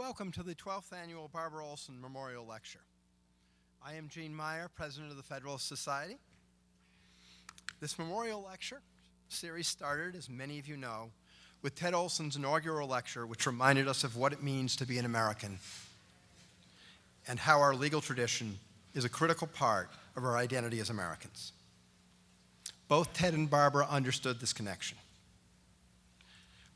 Welcome to the 12th Annual Barbara Olson Memorial Lecture. I am Eugene Meyer, President of the Federalist Society. This memorial lecture series started, as many of you know, with Ted Olson's inaugural lecture, which reminded us of what it means to be an American and how our legal tradition is a critical part of our identity as Americans. Both Ted and Barbara understood this connection.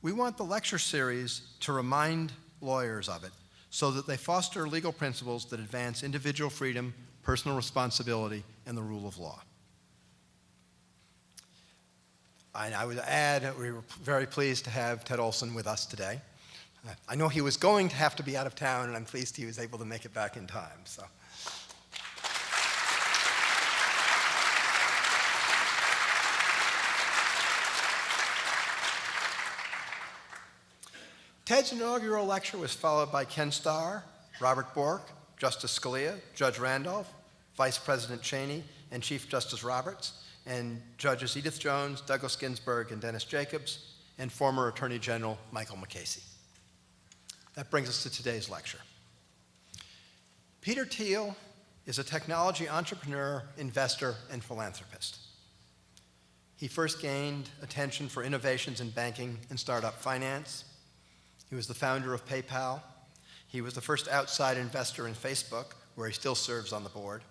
We want the lecture series to remind lawyers of it so that they foster legal principles that advance individual freedom, personal responsibility, and the rule of law. And I would add that we were very pleased to have Ted Olson with us today. I know he was going to have to be out of town, and I'm pleased he was able to make it back in time. So. Ted's inaugural lecture was followed by Ken Starr, Robert Bork, Justice Scalia, Judge Randolph, Vice President Cheney, and Chief Justice Roberts, and Judges Edith Jones, Douglas Ginsburg, and Dennis Jacobs, and former Attorney General Michael McCasey. That brings us to today's lecture. Peter Thiel is a technology entrepreneur, investor, and philanthropist. He first gained attention for innovations in banking and startup finance. He was the founder of PayPal. He was the first outside investor in Facebook, where he still serves on the board.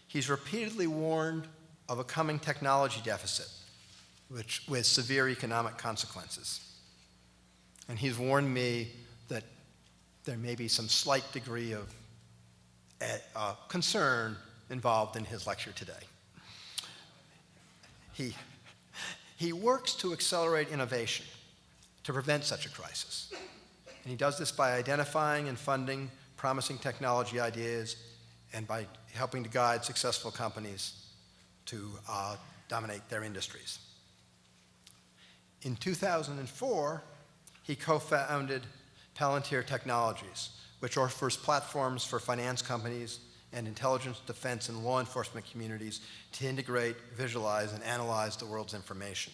He's repeatedly warned of a coming technology deficit, with severe economic consequences. And he's warned me that there may be some slight degree of concern involved in his lecture today. He works to accelerate innovation to prevent such a crisis. And he does this by identifying and funding promising technology ideas and by helping to guide successful companies to dominate their industries. In 2004, he co-founded Palantir Technologies, which offers platforms for finance companies and intelligence, defense, and law enforcement communities to integrate, visualize, and analyze the world's information.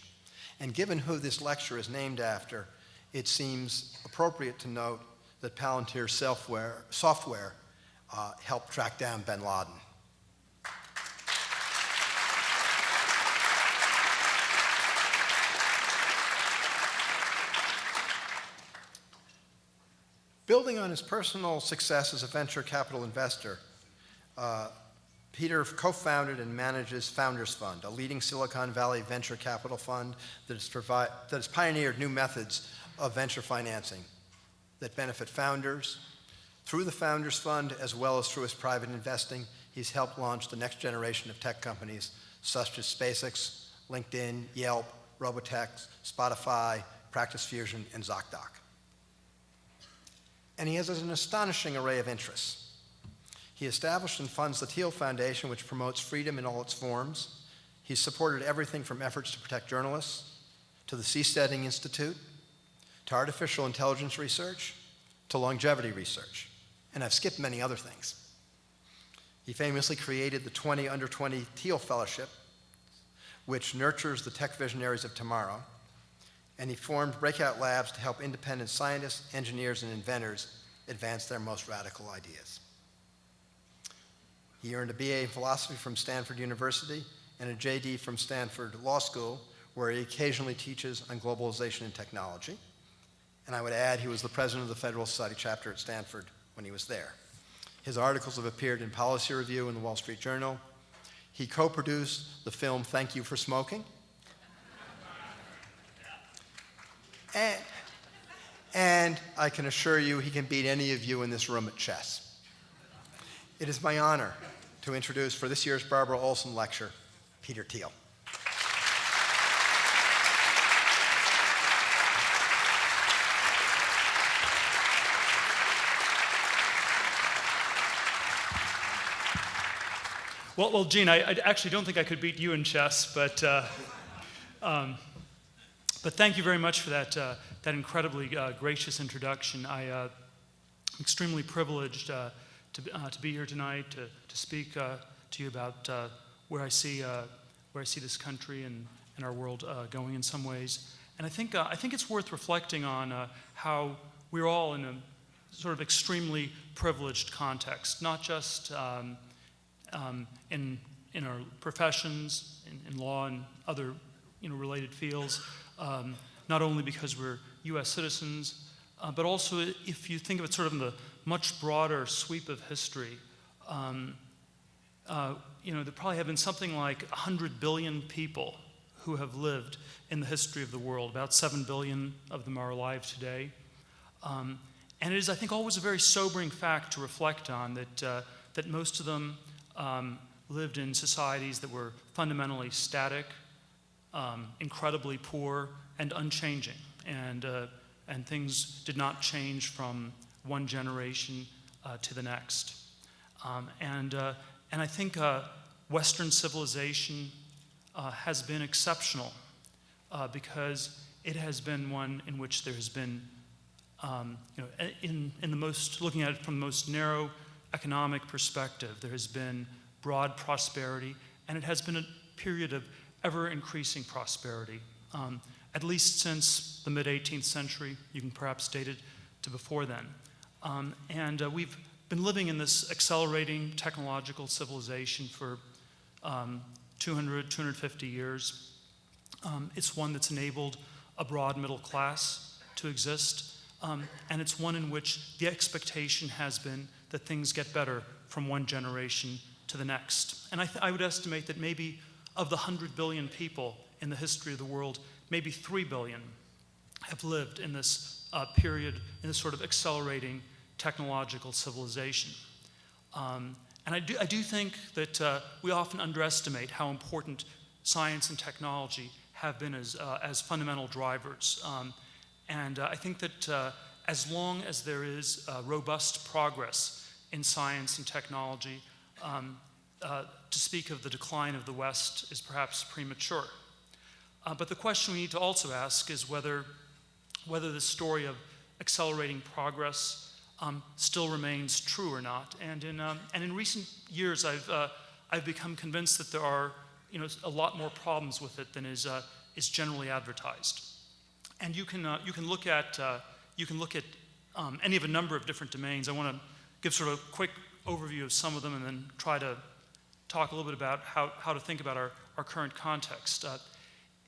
And given who this lecture is named after, it seems appropriate to note that Palantir software helped track down bin Laden. Building on his personal success as a venture capital investor, Peter co-founded and manages Founders Fund, a leading Silicon Valley venture capital fund that has pioneered new methods of venture financing that benefit founders. Through the Founders Fund, as well as through his private investing, he's helped launch the next generation of tech companies such as SpaceX, LinkedIn, Yelp, Robotex, Spotify, Practice Fusion, and ZocDoc. And he has an astonishing array of interests. He established and funds the Thiel Foundation, which promotes freedom in all its forms. He's supported everything from efforts to protect journalists, to the Seasteading Institute, to artificial intelligence research, to longevity research. And I've skipped many other things. He famously created the 20 Under 20 Thiel Fellowship, which nurtures the tech visionaries of tomorrow. And he formed breakout labs to help independent scientists, engineers, and inventors advance their most radical ideas. He earned a BA in philosophy from Stanford University and a JD from Stanford Law School, where he occasionally teaches on globalization and technology. And I would add he was the president of the Federalist Society chapter at Stanford when he was there. His articles have appeared in Policy Review and the Wall Street Journal. He co-produced the film Thank You for Smoking. And I can assure you he can beat any of you in this room at chess. It is my honor to introduce for this year's Barbara Olson Lecture, Peter Thiel. Well, Gene, I actually don't think I could beat you in chess, but thank you very much for that incredibly gracious introduction. I'm extremely privileged to be here tonight to speak to you about where I see this country and our world going in some ways. And I think it's worth reflecting on how we're all in sort of extremely privileged context, not just in our professions, in law and other related fields, not only because we're U.S. citizens, but also if you think of it sort of in the much broader sweep of history, there probably have been something like 100 billion people who have lived in the history of the world. About 7 billion of them are alive today. And it is, I think, always a very sobering fact to reflect on that most of them lived in societies that were fundamentally static, incredibly poor, and unchanging. And things did not change from one generation to the next. And I think Western civilization has been exceptional because it has been one in which there has been, in the most, looking at it from the most narrow economic perspective, there has been broad prosperity, and it has been a period of ever-increasing prosperity, at least since the mid-18th century. You can perhaps date it to before then. And we've been living in this accelerating technological civilization for 200, 250 years. It's one that's enabled a broad middle class to exist, and it's one in which the expectation has been that things get better from one generation to the next. And I would estimate that maybe of the 100 billion people in the history of the world, maybe 3 billion have lived in this period, in this sort of accelerating technological civilization. And I do think that we often underestimate how important science and technology have been as fundamental drivers. And I think that as long as there is robust progress in science and technology, to speak of the decline of the West is perhaps premature. But the question we need to also ask is whether the story of accelerating progress still remains true or not. And in recent years, I've become convinced that there are a lot more problems with it than is generally advertised. And you can look at any of a number of different domains. I want to give sort of a quick overview of some of them, and then try to talk a little bit about how to think about our current context.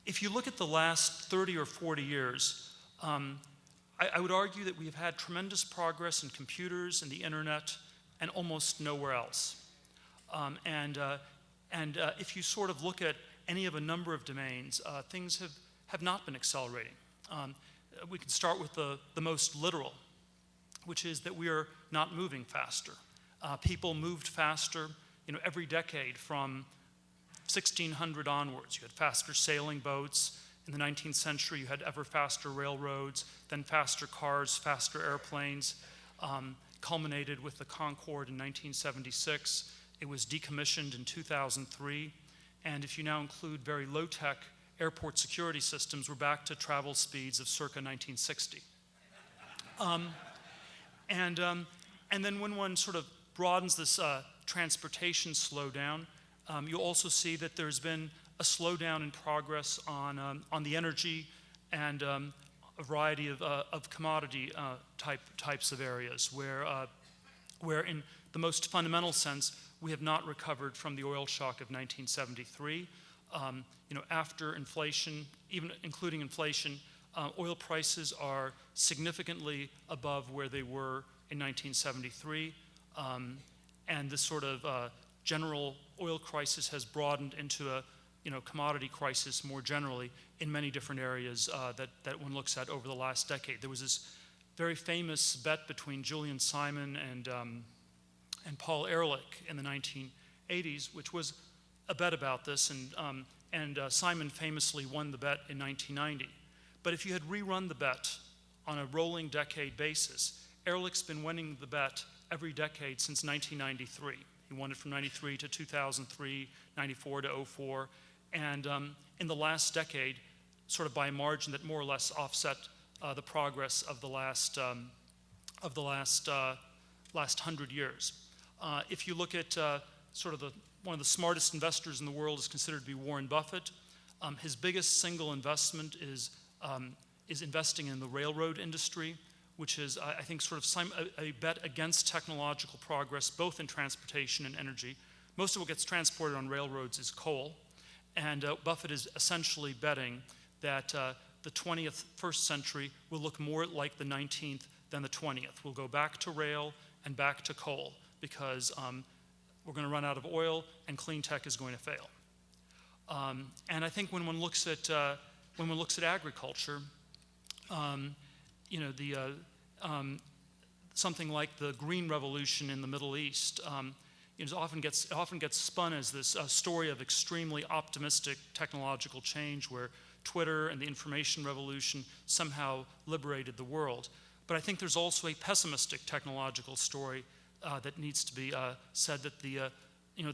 If you look at the last 30 or 40 years, I would argue that we have had tremendous progress in computers and the internet, and almost nowhere else. And if you sort of look at any of a number of domains, things have not been accelerating. We can start with the most literal, which is that we are not moving faster. People moved faster, every decade from 1600 onwards. You had faster sailing boats. In the 19th century, you had ever faster railroads, then faster cars, faster airplanes, culminated with the Concorde in 1976. It was decommissioned in 2003. And if you now include very low-tech airport security systems, we're back to travel speeds of circa 1960. And then when one sort of broadens this transportation slowdown, you'll also see that there's been a slowdown in progress on the energy and a variety of commodity types of areas where in the most fundamental sense, we have not recovered from the oil shock of 1973. After inflation, even including inflation, oil prices are significantly above where they were in 1973. And this sort of general oil crisis has broadened into a commodity crisis more generally in many different areas that one looks at over the last decade. There was this very famous bet between Julian Simon and Paul Ehrlich in the 1980s, which was a bet about this, and Simon famously won the bet in 1990. But if you had rerun the bet on a rolling decade basis, Ehrlich's been winning the bet every decade since 1993. He won it from 93 to 2003, 94 to 04, and in the last decade, sort of by a margin that more or less offset the progress of the last 100 years. If you look at sort of one of the smartest investors in the world is considered to be Warren Buffett. His biggest single investment is investing in the railroad industry, which is, I think, sort of a bet against technological progress, both in transportation and energy. Most of what gets transported on railroads is coal, and Buffett is essentially betting that the 21st century will look more like the 19th than the 20th. We'll go back to rail and back to coal because we're going to run out of oil and clean tech is going to fail. And I think when one looks at agriculture, something like the Green Revolution in the Middle East it often gets spun as this story of extremely optimistic technological change where Twitter and the information revolution somehow liberated the world. But I think there's also a pessimistic technological story that needs to be said, that the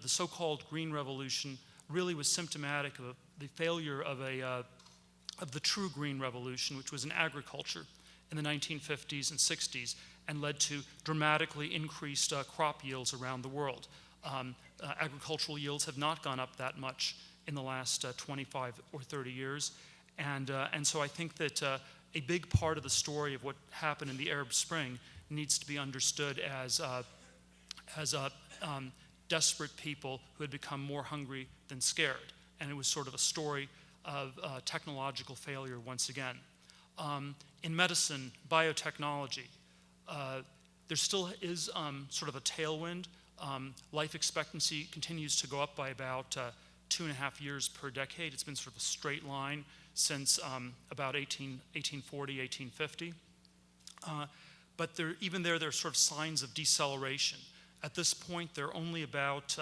so-called Green Revolution really was symptomatic of the failure of the true Green Revolution, which was in agriculture in the 1950s and 60s, and led to dramatically increased crop yields around the world. Agricultural yields have not gone up that much in the last 25 or 30 years, and so I think that a big part of the story of what happened in the Arab Spring needs to be understood as desperate people who had become more hungry than scared, and it was sort of a story of technological failure once again. In medicine, biotechnology, there still is sort of a tailwind. Life expectancy continues to go up by about 2.5 years per decade. It's been sort of a straight line since about 1840, 1850. But even there's sort of signs of deceleration. At this point, there are only about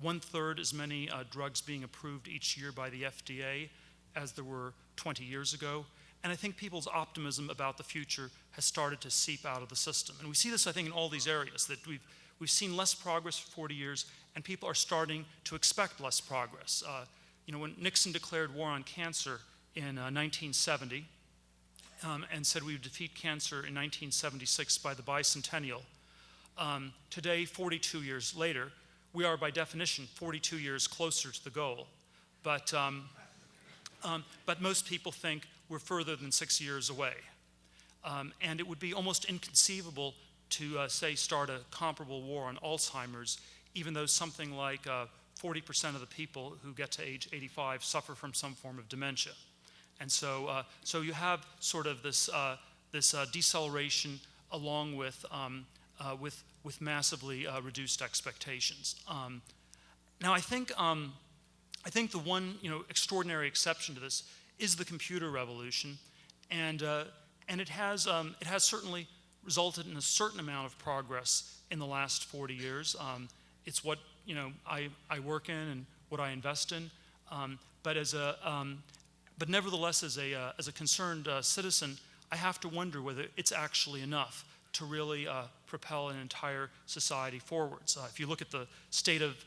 1/3 as many drugs being approved each year by the FDA as there were 20 years ago. And I think people's optimism about the future has started to seep out of the system. And we see this, I think, in all these areas, that we've seen less progress for 40 years, and people are starting to expect less progress. When Nixon declared war on cancer in 1970 and said we would defeat cancer in 1976 by the bicentennial, today, 42 years later, we are by definition 42 years closer to the goal. But most people think we're further than 6 years away. And it would be almost inconceivable to, say, start a comparable war on Alzheimer's, even though something like 40% of the people who get to age 85 suffer from some form of dementia. And so you have sort of this deceleration along with massively reduced expectations. Now, I think the one extraordinary exception to this is the computer revolution, and it has certainly resulted in a certain amount of progress in the last 40 years. It's what I work in and what I invest in, but nevertheless, as a concerned citizen, I have to wonder whether it's actually enough to really propel an entire society forwards. If you look at the state of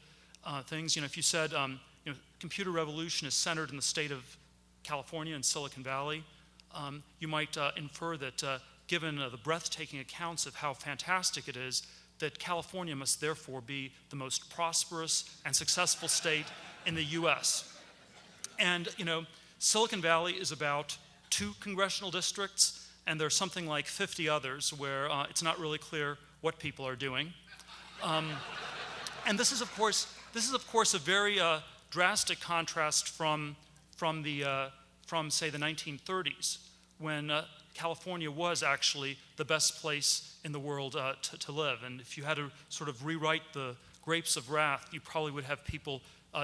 things, if you said computer revolution is centered in the state of California and Silicon Valley, you might infer that given the breathtaking accounts of how fantastic it is, that California must therefore be the most prosperous and successful state in the US. And Silicon Valley is about 2 congressional districts, and there's something like 50 others where it's not really clear what people are doing. And this is of course a very drastic contrast from say the 1930s, when California was actually the best place in the world to live. And if you had to sort of rewrite the Grapes of Wrath, you probably would have people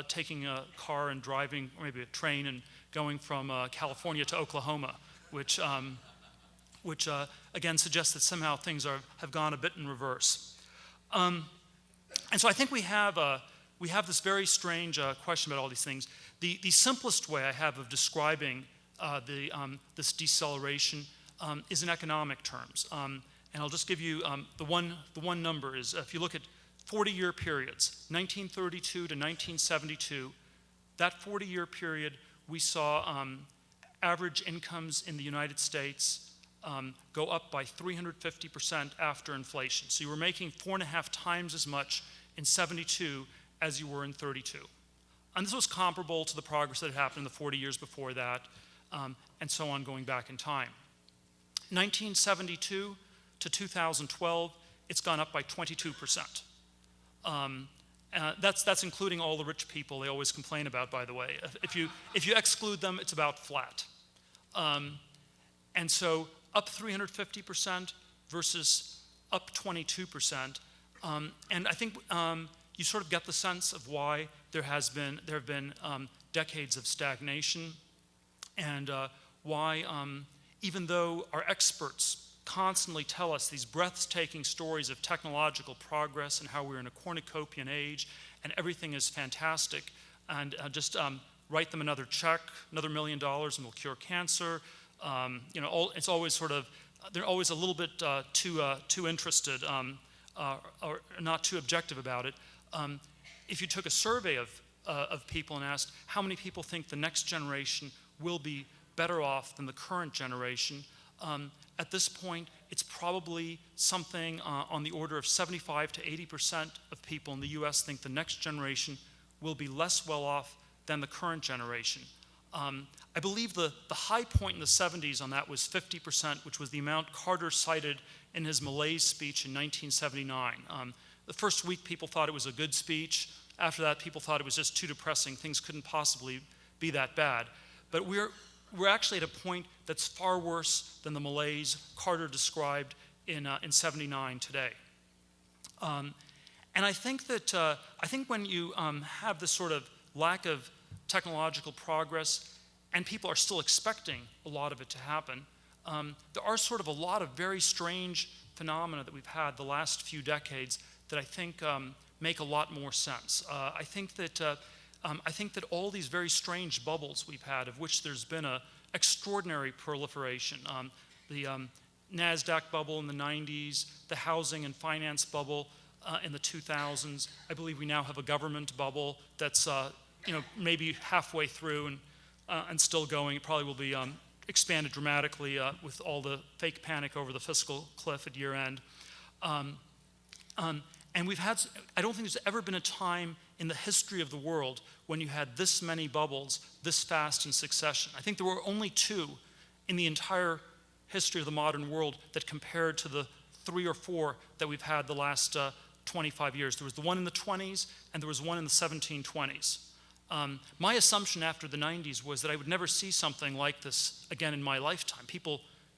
taking a car and driving, or maybe a train, and going from California to Oklahoma, which again suggests that somehow things have gone a bit in reverse. And so I think we have this very strange question about all these things. The simplest way I have of describing this deceleration is in economic terms. And I'll just give you the one number is, if you look at 40-year periods, 1932 to 1972, that 40-year period, we saw average incomes in the United States go up by 350% after inflation. So you were making 4.5 times as much in 72 as you were in 32. And this was comparable to the progress that had happened in the 40 years before that, and so on, going back in time. 1972 to 2012, it's gone up by 22%. That's including all the rich people they always complain about, by the way. If you exclude them, it's about flat. And so up 350% versus up 22%. And I think you sort of get the sense of why there have been decades of stagnation, and why even though our experts constantly tell us these breathtaking stories of technological progress and how we're in a cornucopian age and everything is fantastic, and just write them another check, another $1 million, and we'll cure cancer. It's always sort of, they're always a little bit too interested or not too objective about it. If you took a survey of people and asked how many people think the next generation will be better off than the current generation, at this point, it's probably something on the order of 75 to 80% of people in the US think the next generation will be less well off than the current generation. I believe the high point in the 70s on that was 50%, which was the amount Carter cited in his malaise speech in 1979. The first week, people thought it was a good speech. After that, people thought it was just too depressing. Things couldn't possibly be that bad. But we're actually at a point that's far worse than the malaise Carter described in 79 today. And I think that when you have this sort of lack of technological progress, and people are still expecting a lot of it to happen, there are sort of a lot of very strange phenomena that we've had the last few decades that I think make a lot more sense. I think that all these very strange bubbles we've had, of which there's been an extraordinary proliferation, the NASDAQ bubble in the 90s, the housing and finance bubble in the 2000s. I believe we now have a government bubble that's maybe halfway through and still going. It probably will be expanded dramatically with all the fake panic over the fiscal cliff at year end. And we've had, I don't think there's ever been a time in the history of the world when you had this many bubbles this fast in succession. I think there were only two in the entire history of the modern world that compared to the 3 or 4 that we've had the last 25 years. There was the one in the 20s and there was one in the 1720s. My assumption after the 90s was that I would never see something like this again in my lifetime.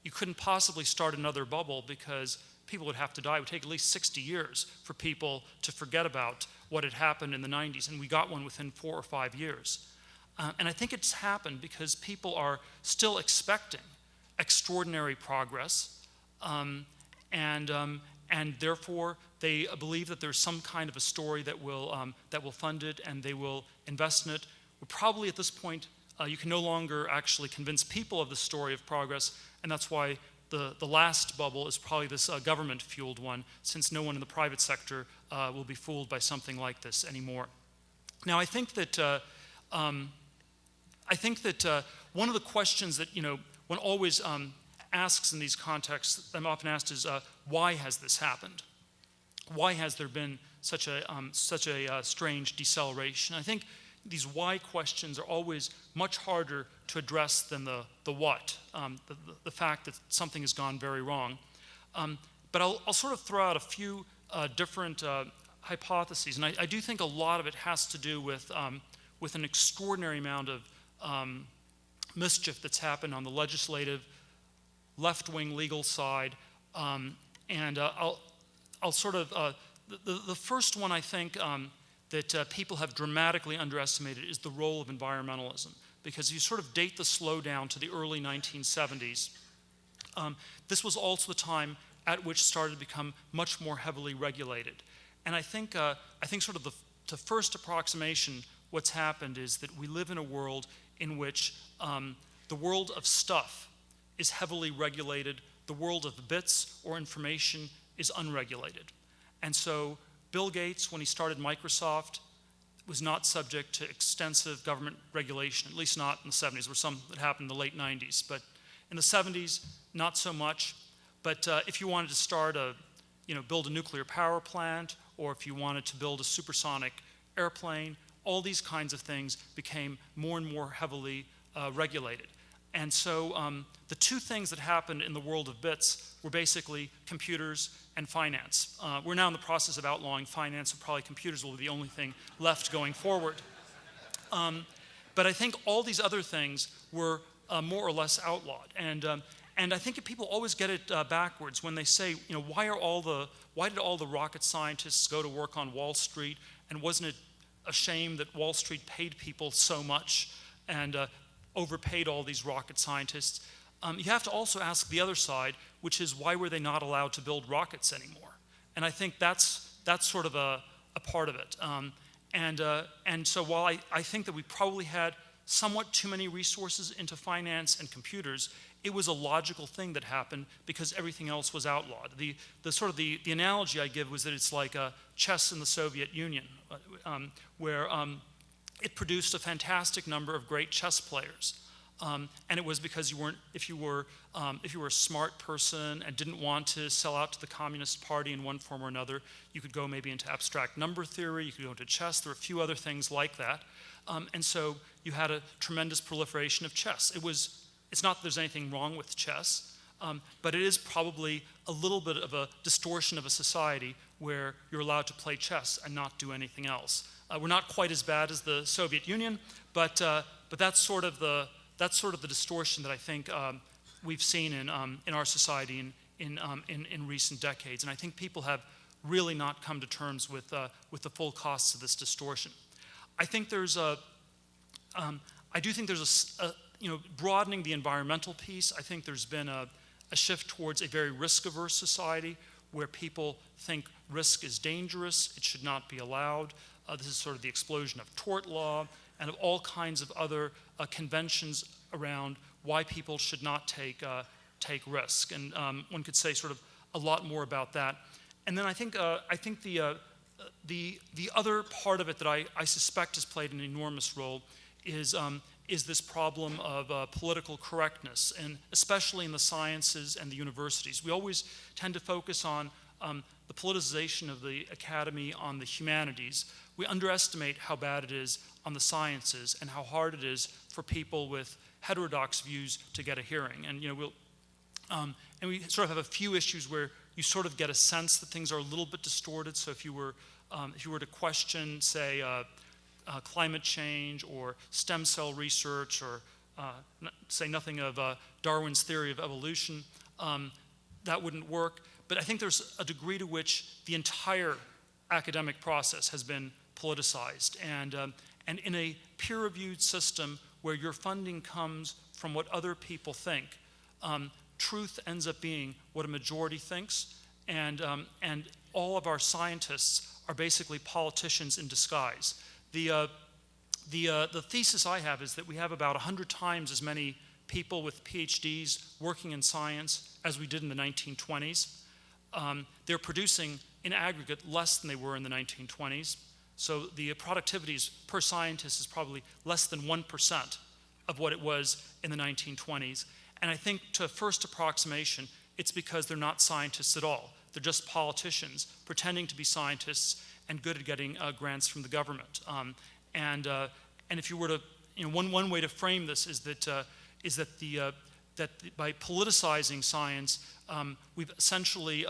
You couldn't possibly start another bubble because people would have to die. It would take at least 60 years for people to forget about what had happened in the 90s, and we got one within 4 or 5 years. And I think it's happened because people are still expecting extraordinary progress, and therefore they believe that there's some kind of a story that will fund it, and they will invest in it. We're probably at this point, you can no longer actually convince people of the story of progress, and that's why the last bubble is probably this government-fueled one, since no one in the private sector will be fooled by something like this anymore. Now, I think that one of the questions that one always asks in these contexts, I'm often asked, is why has this happened? Why has there been such a strange deceleration? I think these why questions are always much harder to address than the what, the fact that something has gone very wrong. But I'll sort of throw out a few different hypotheses, and I do think a lot of it has to do with an extraordinary amount of mischief that's happened on the legislative, left-wing legal side, and I'll sort of the first one I think that people have dramatically underestimated is the role of environmentalism, because you sort of date the slowdown to the early 1970s. This was also the time at which started to become much more heavily regulated, and I think sort of the first approximation what's happened is that we live in a world in which the world of stuff is heavily regulated, the world of bits or information is unregulated. And so Bill Gates, when he started Microsoft, was not subject to extensive government regulation, at least not in the 70s. There were some that happened in the late 90s, but in the 70s, not so much. But if you wanted to start build a nuclear power plant, or if you wanted to build a supersonic airplane, all these kinds of things became more and more heavily regulated. And so the two things that happened in the world of bits were basically computers and finance. We're now in the process of outlawing finance, so probably computers will be the only thing left going forward. But I think all these other things were more or less outlawed. And I think people always get it backwards when they say, why did all the rocket scientists go to work on Wall Street, and wasn't it a shame that Wall Street paid people so much and overpaid all these rocket scientists? You have to also ask the other side, which is, why were they not allowed to build rockets anymore? And I think that's sort of a part of it. And so while I think that we probably had somewhat too many resources into finance and computers, it was a logical thing that happened because everything else was outlawed. The analogy I give was that it's like chess in the Soviet Union, where it produced a fantastic number of great chess players. And it was because if you were a smart person and didn't want to sell out to the Communist Party in one form or another, you could go maybe into abstract number theory, you could go into chess. There were a few other things like that. And so you had a tremendous proliferation of chess. It's not that there's anything wrong with chess, but it is probably a little bit of a distortion of a society where you're allowed to play chess and not do anything else. We're not quite as bad as the Soviet Union, but that's sort of the distortion that I think we've seen in our society in recent decades, and I think people have really not come to terms with the full costs of this distortion. I think I do think there's broadening the environmental piece. I think there's been a shift towards a very risk-averse society where people think risk is dangerous, it should not be allowed. This is sort of the explosion of tort law and of all kinds of other conventions around why people should not take risk. And one could say sort of a lot more about that. And then I think the other part of it that I suspect has played an enormous role is this problem of political correctness, and especially in the sciences and the universities. We always tend to focus on the politicization of the academy on the humanities. We underestimate how bad it is on the sciences and how hard it is for people with heterodox views to get a hearing. And and we sort of have a few issues where you sort of get a sense that things are a little bit distorted. So if you were to question, say, climate change or stem cell research, or say nothing of Darwin's theory of evolution, that wouldn't work. But I think there's a degree to which the entire academic process has been politicized. And in a peer-reviewed system where your funding comes from what other people think, truth ends up being what a majority thinks, and all of our scientists are basically politicians in disguise. The thesis I have is that we have about 100 times as many people with PhDs working in science as we did in the 1920s. They're producing, in aggregate, less than they were in the 1920s. So the productivity per scientist is probably less than 1% of what it was in the 1920s. And I think, to first approximation, it's because they're not scientists at all. They're just politicians pretending to be scientists and good at getting grants from the government. And if you were to, one way to frame this is that by politicizing science, we've essentially,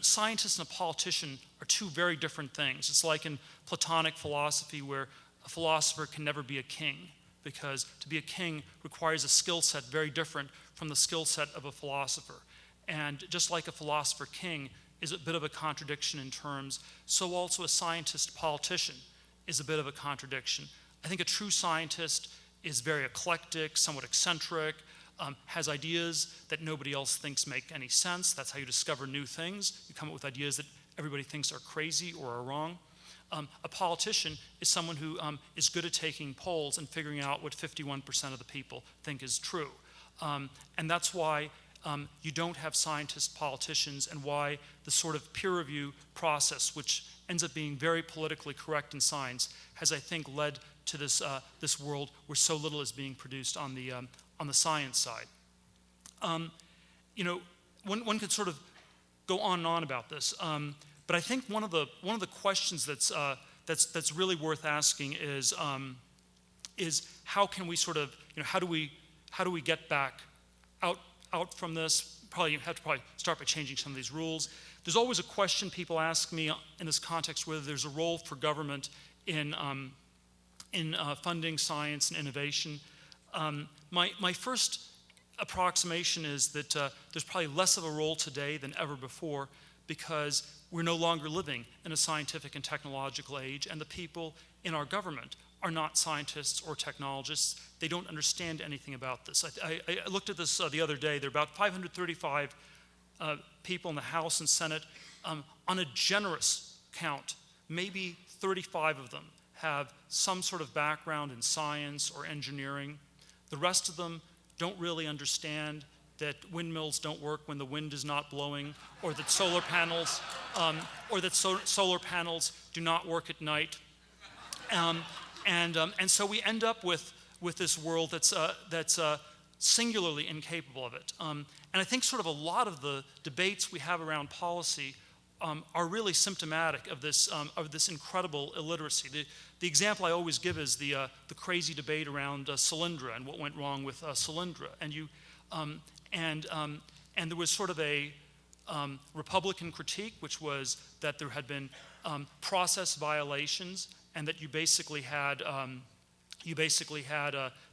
scientist and a politician are two very different things. It's like in Platonic philosophy, where a philosopher can never be a king, because to be a king requires a skill set very different from the skill set of a philosopher. And just like a philosopher king is a bit of a contradiction in terms, so also a scientist politician is a bit of a contradiction. I think a true scientist is very eclectic, somewhat eccentric, has ideas that nobody else thinks make any sense. That's how you discover new things. You come up with ideas that everybody thinks are crazy or are wrong. A politician is someone who is good at taking polls and figuring out what 51% of the people think is true. And that's why you don't have scientist politicians, and why the sort of peer review process, which ends up being very politically correct in science, has, I think, led to this world where so little is being produced on the science side. One could sort of go on and on about this, but I think one of the questions that's really worth asking is how can we sort of, how do how do we get back out from this? You have to start by changing some of these rules. There's always a question people ask me in this context whether there's a role for government in funding science and innovation. My first approximation is that there's probably less of a role today than ever before, because we're no longer living in a scientific and technological age, and the people in our government are not scientists or technologists. They don't understand anything about this. I looked at this the other day. There are about 535 people in the House and Senate. On a generous count, maybe 35 of them have some sort of background in science or engineering. The rest of them don't really understand that windmills don't work when the wind is not blowing, or that solar panels do not work at night. And so we end up with this world that's singularly incapable of it. And I think sort of a lot of the debates we have around policy are really symptomatic of this incredible illiteracy. The example I always give is the crazy debate around Solyndra and what went wrong with Solyndra. And there was sort of a Republican critique, which was that there had been process violations, and that you basically had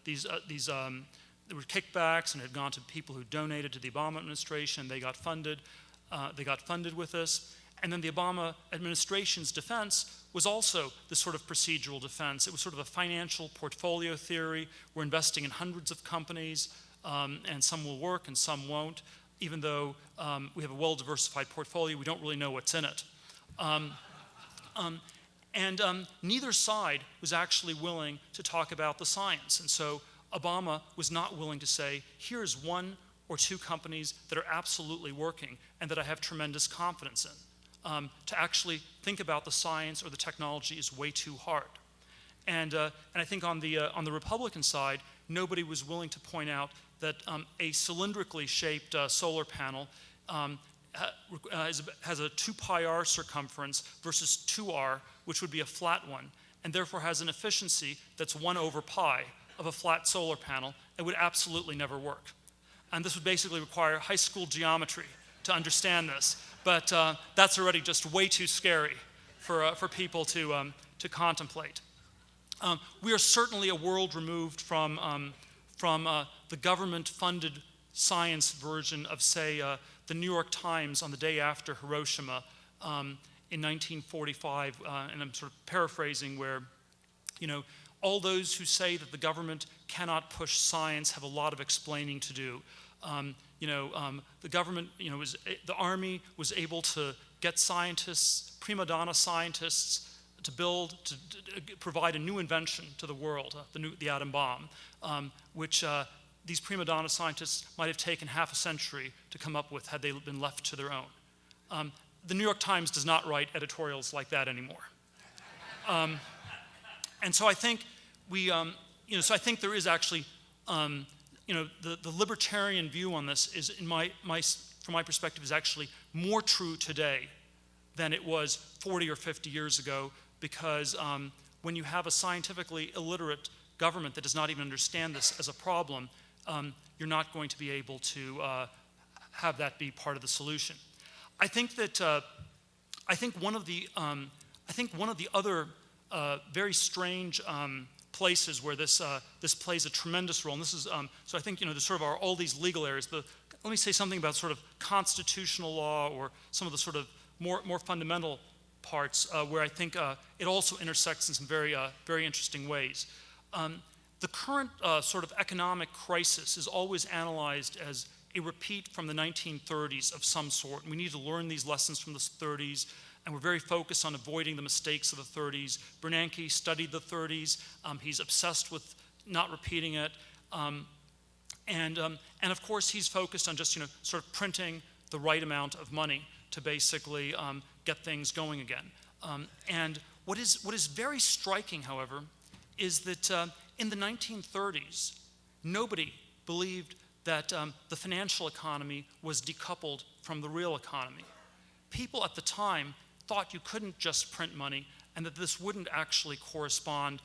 these there were kickbacks, and had gone to people who donated to the Obama administration. They got funded. With this. And then the Obama administration's defense was also this sort of procedural defense. It was sort of a financial portfolio theory. We're investing in hundreds of companies, and some will work and some won't. Even though we have a well-diversified portfolio, we don't really know what's in it. And neither side was actually willing to talk about the science. And so Obama was not willing to say, here's one or two companies that are absolutely working and that I have tremendous confidence in. To actually think about the science or the technology is way too hard. And I think on the Republican side, nobody was willing to point out that a cylindrically shaped solar panel has a 2 pi r circumference versus 2r, which would be a flat one, and therefore has an efficiency that's 1 over pi of a flat solar panel. It would absolutely never work. And this would basically require high school geometry to understand this. But that's already just way too scary for people to contemplate. We are certainly a world removed from the government-funded science version of, say, the New York Times on the day after Hiroshima in 1945, and I'm sort of paraphrasing, where, all those who say that the government cannot push science have a lot of explaining to do. The government, the Army was able to get scientists, prima donna scientists, to provide a new invention to the world, the atom bomb, which these prima donna scientists might have taken half a century to come up with had they been left to their own. The New York Times does not write editorials like that anymore. And so I think I think there is actually, the libertarian view on this is, from my perspective, is actually more true today than it was 40 or 50 years ago, because when you have a scientifically illiterate government that does not even understand this as a problem, you're not going to be able to have that be part of the solution. I think that one of the other very strange places where this plays a tremendous role, and this is so I think there sort of are all these legal areas. Let me say something about sort of constitutional law, or some of the sort of more fundamental parts where I think it also intersects in some very interesting ways. The current sort of economic crisis is always analyzed as a repeat from the 1930s of some sort. And we need to learn these lessons from the 30s, and we're very focused on avoiding the mistakes of the 30s. Bernanke studied the 30s. He's obsessed with not repeating it. And of course, he's focused on just sort of printing the right amount of money to basically get things going again. And what is very striking, however, is that in the 1930s, nobody believed that the financial economy was decoupled from the real economy. People at the time thought you couldn't just print money, and that this wouldn't actually correspond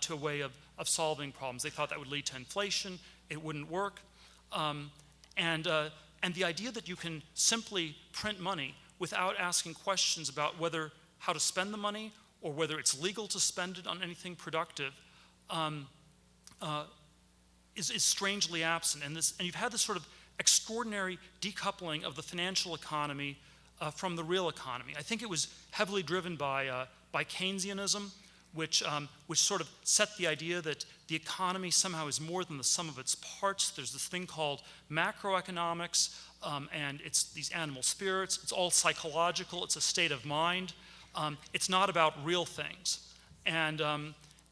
to a way of of solving problems. They thought that would lead to inflation. It wouldn't work. And the idea that you can simply print money without asking questions about how to spend the money or whether it's legal to spend it on anything productive is strangely absent. And you've had this sort of extraordinary decoupling of the financial economy from the real economy. I think it was heavily driven by Keynesianism, which sort of set the idea that the economy somehow is more than the sum of its parts. There's this thing called macroeconomics, and it's these animal spirits. It's all psychological. It's a state of mind. It's not about real things. And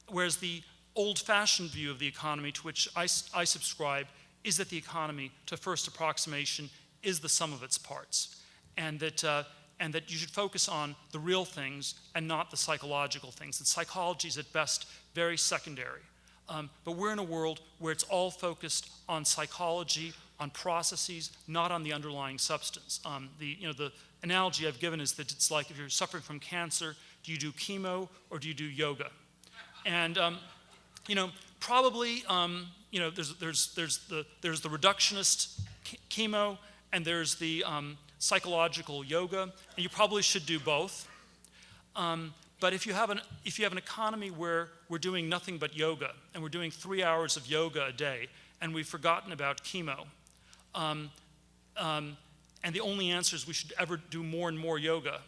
whereas the old-fashioned view of the economy, to which I subscribe, is that the economy, to first approximation, is the sum of its parts, and that you should focus on the real things and not the psychological things. That psychology is at best very secondary. But we're in a world where it's all focused on psychology, on processes, not on the underlying substance. The analogy I've given is that it's like if you're suffering from cancer, do you do chemo or do you do yoga? And probably there's the reductionist chemo and there's the psychological yoga, and you probably should do both. But if you have an economy where we're doing nothing but yoga and we're doing 3 hours of yoga a day and we've forgotten about chemo, and the only answer is we should ever do more and more yoga,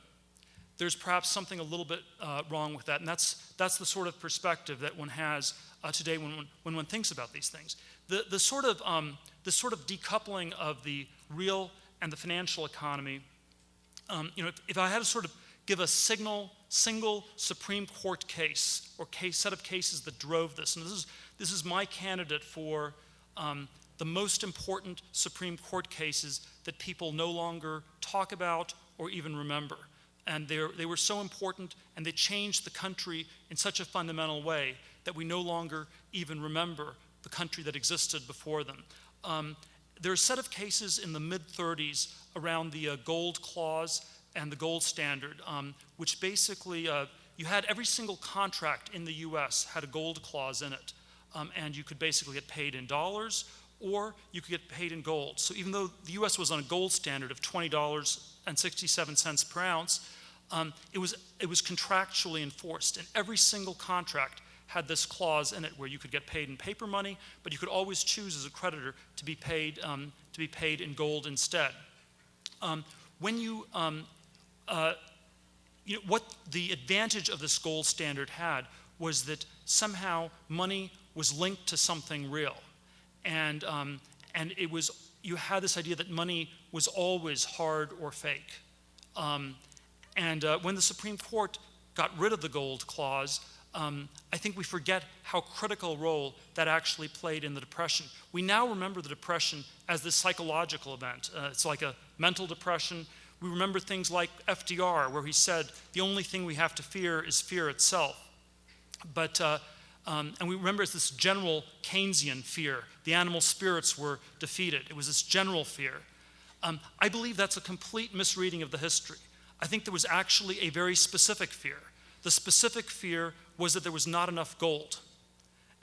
there's perhaps something a little bit wrong with that, and that's the sort of perspective that one has today when one thinks about these things. The sort of decoupling of the real and the financial economy. If I had to sort of give a single Supreme Court case or set of cases that drove this, and this is my candidate for the most important Supreme Court cases that people no longer talk about or even remember. And they were so important, and they changed the country in such a fundamental way that we no longer even remember the country that existed before them. There are a set of cases in the mid-30s around the gold clause and the gold standard, which basically, you had every single contract in the US had a gold clause in it, and you could basically get paid in dollars or you could get paid in gold. So even though the US was on a gold standard of $20.67 per ounce, it was contractually enforced, and every single contract had this clause in it where you could get paid in paper money, but you could always choose as a creditor to be paid in gold instead. What the advantage of this gold standard had was that somehow money was linked to something real, and you had this idea that money was always hard or fake. When the Supreme Court got rid of the gold clause, I think we forget how critical a role that actually played in the Depression. We now remember the Depression as this psychological event. It's like a mental depression. We remember things like FDR, where he said, the only thing we have to fear is fear itself. And we remember it's this general Keynesian fear. The animal spirits were defeated. It was this general fear. I believe that's a complete misreading of the history. I think there was actually a very specific fear. The specific fear was that there was not enough gold,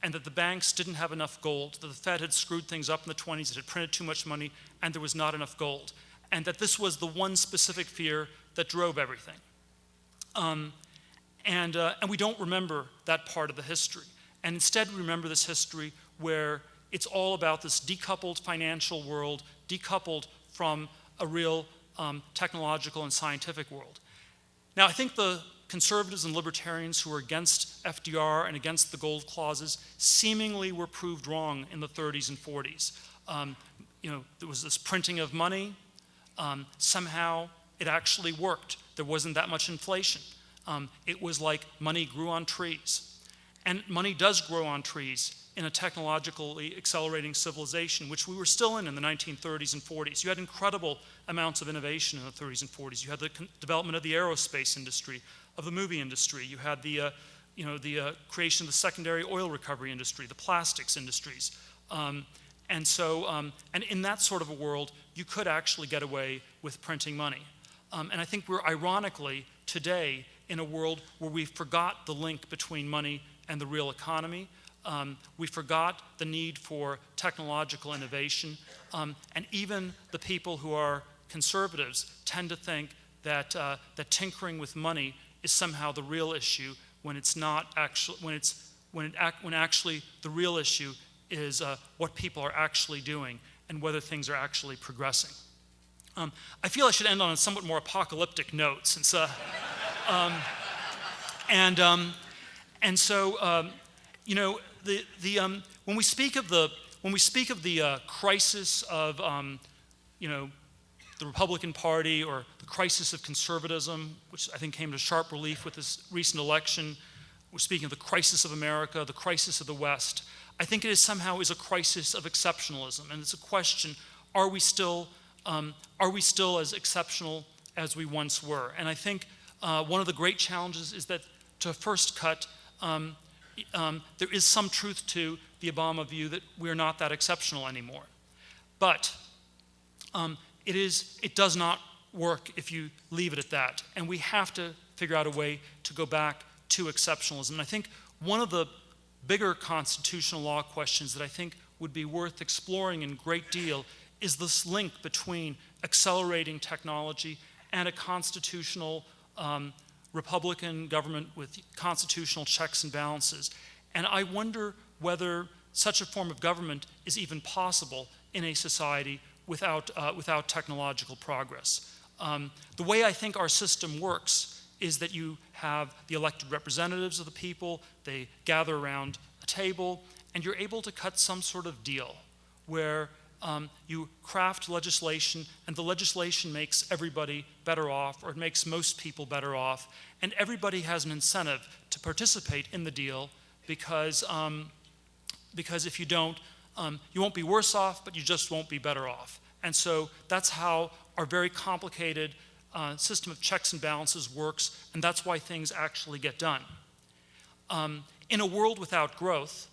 and that the banks didn't have enough gold, that the Fed had screwed things up in the 20s, it had printed too much money, and there was not enough gold. And that this was the one specific fear that drove everything. And we don't remember that part of the history. And instead we remember this history where it's all about this decoupled financial world, decoupled from a real technological and scientific world. Now, I think the conservatives and libertarians who were against FDR and against the gold clauses seemingly were proved wrong in the 30s and 40s. There was this printing of money. Somehow it actually worked. There wasn't that much inflation. It was like money grew on trees. And money does grow on trees in a technologically accelerating civilization, which we were still in the 1930s and 40s. You had incredible amounts of innovation in the 30s and 40s. You had the development of the aerospace industry, of the movie industry. You had the creation of the secondary oil recovery industry, the plastics industries. And in that sort of a world, you could actually get away with printing money. And I think we're ironically today in a world where we forgot the link between money and the real economy. We forgot the need for technological innovation. And even the people who are conservatives tend to think that tinkering with money is somehow the real issue, when it's not actually, when actually the real issue is what people are actually doing and whether things are actually progressing. I feel I should end on a somewhat more apocalyptic note, since and so you know, when we speak of the crisis of you know, the Republican Party, or the crisis of conservatism, which I think came to sharp relief with this recent election, we're speaking of the crisis of America, the crisis of the West. I think it somehow is a crisis of exceptionalism, and it's a question: are we still as exceptional as we once were? And I think one of the great challenges is that, to first cut, there is some truth to the Obama view that we're not that exceptional anymore. But it does not work if you leave it at that. And we have to figure out a way to go back to exceptionalism. And I think one of the bigger constitutional law questions that I think would be worth exploring in great deal is this link between accelerating technology and a constitutional Republican government with constitutional checks and balances. And I wonder whether such a form of government is even possible in a society without technological progress. The way I think our system works is that you have the elected representatives of the people, they gather around a table, and you're able to cut some sort of deal where you craft legislation, and the legislation makes everybody better off, or it makes most people better off, and everybody has an incentive to participate in the deal, because if you don't, you won't be worse off, but you just won't be better off. And so that's how our very complicated system of checks and balances works, and that's why things actually get done. In a world without growth,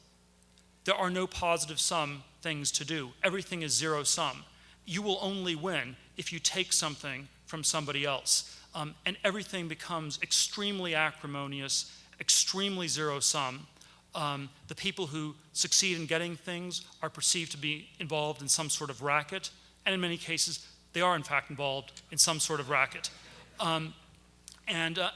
there are no positive sum things to do. Everything is zero sum. You will only win if you take something from somebody else. And everything becomes extremely acrimonious, extremely zero sum. The people who succeed in getting things are perceived to be involved in some sort of racket, and in many cases, they are in fact involved in some sort of racket. And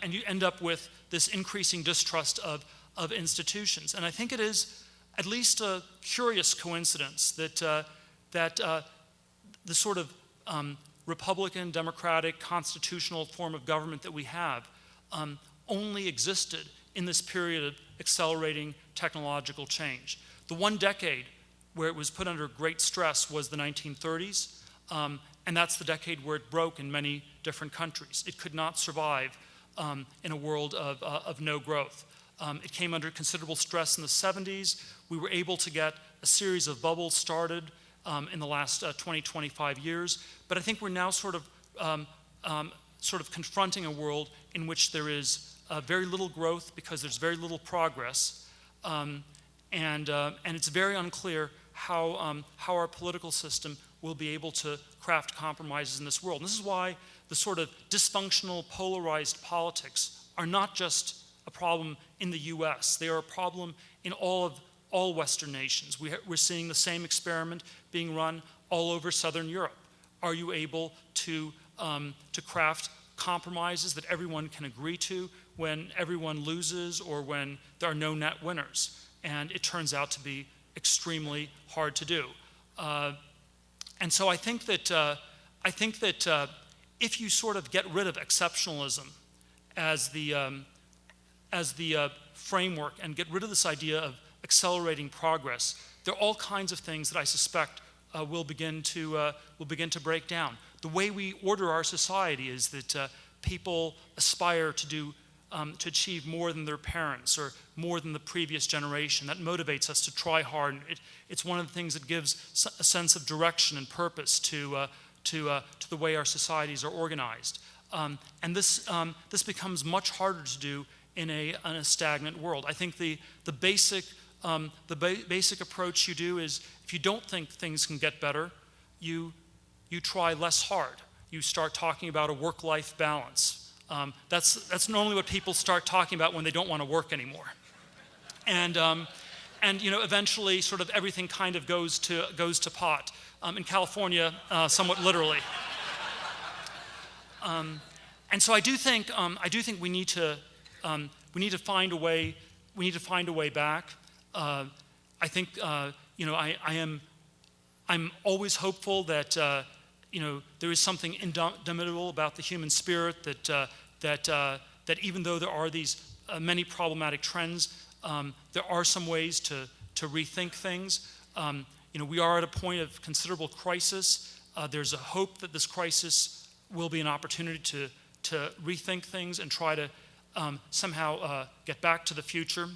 you end up with this increasing distrust of institutions. And I think it is at least a curious coincidence that the sort of Republican, democratic, constitutional form of government that we have only existed in this period of accelerating technological change. The one decade where it was put under great stress was the 1930s, and that's the decade where it broke in many different countries. It could not survive in a world of no growth. It came under considerable stress in the 70s. We were able to get a series of bubbles started in the last 20, 25 years. But I think we're now sort of confronting a world in which there is very little growth because there's very little progress. And it's very unclear how our political system will be able to craft compromises in this world. And this is why the sort of dysfunctional, polarized politics are not just a problem in the US. They are a problem in all Western nations. We're seeing the same experiment being run all over Southern Europe. Are you able to craft compromises that everyone can agree to when everyone loses or when there are no net winners? And it turns out to be extremely hard to do. And so I think that if you sort of get rid of exceptionalism as the framework and get rid of this idea of accelerating progress, there are all kinds of things that I suspect will begin to break down. The way we order our society is that people aspire to achieve more than their parents or more than the previous generation. That motivates us to try hard. It's one of the things that gives a sense of direction and purpose to the way our societies are organized. And this becomes much harder to do in a stagnant world. I think the basic approach you do is, if you don't think things can get better, you try less hard. You start talking about a work-life balance. That's normally what people start talking about when they don't want to work anymore. And and eventually sort of everything kind of goes to pot. In California, somewhat literally. And so I do think we need to find a way. We need to find a way back. I think I'm always hopeful that there is something indomitable about the human spirit, that even though there are these many problematic trends, there are some ways to rethink things. We are at a point of considerable crisis. There's a hope that this crisis will be an opportunity to rethink things and try to somehow get back to the future.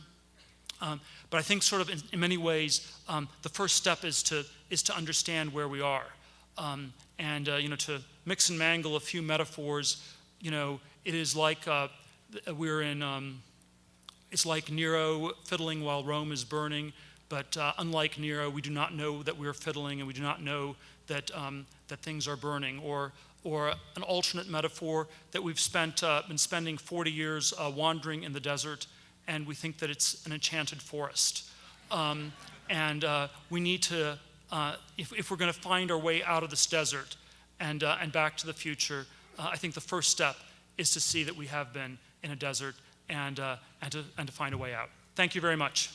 But I think sort of in many ways, the first step is to understand where we are. And to mix and mangle a few metaphors, it is like it's like Nero fiddling while Rome is burning, but unlike Nero, we do not know that we're fiddling, and we do not know that things are burning. Or an alternate metaphor, that we've been spending 40 years wandering in the desert, and we think that it's an enchanted forest. And we need to, if we're going to find our way out of this desert and back to the future, I think the first step is to see that we have been in a desert and to find a way out. Thank you very much.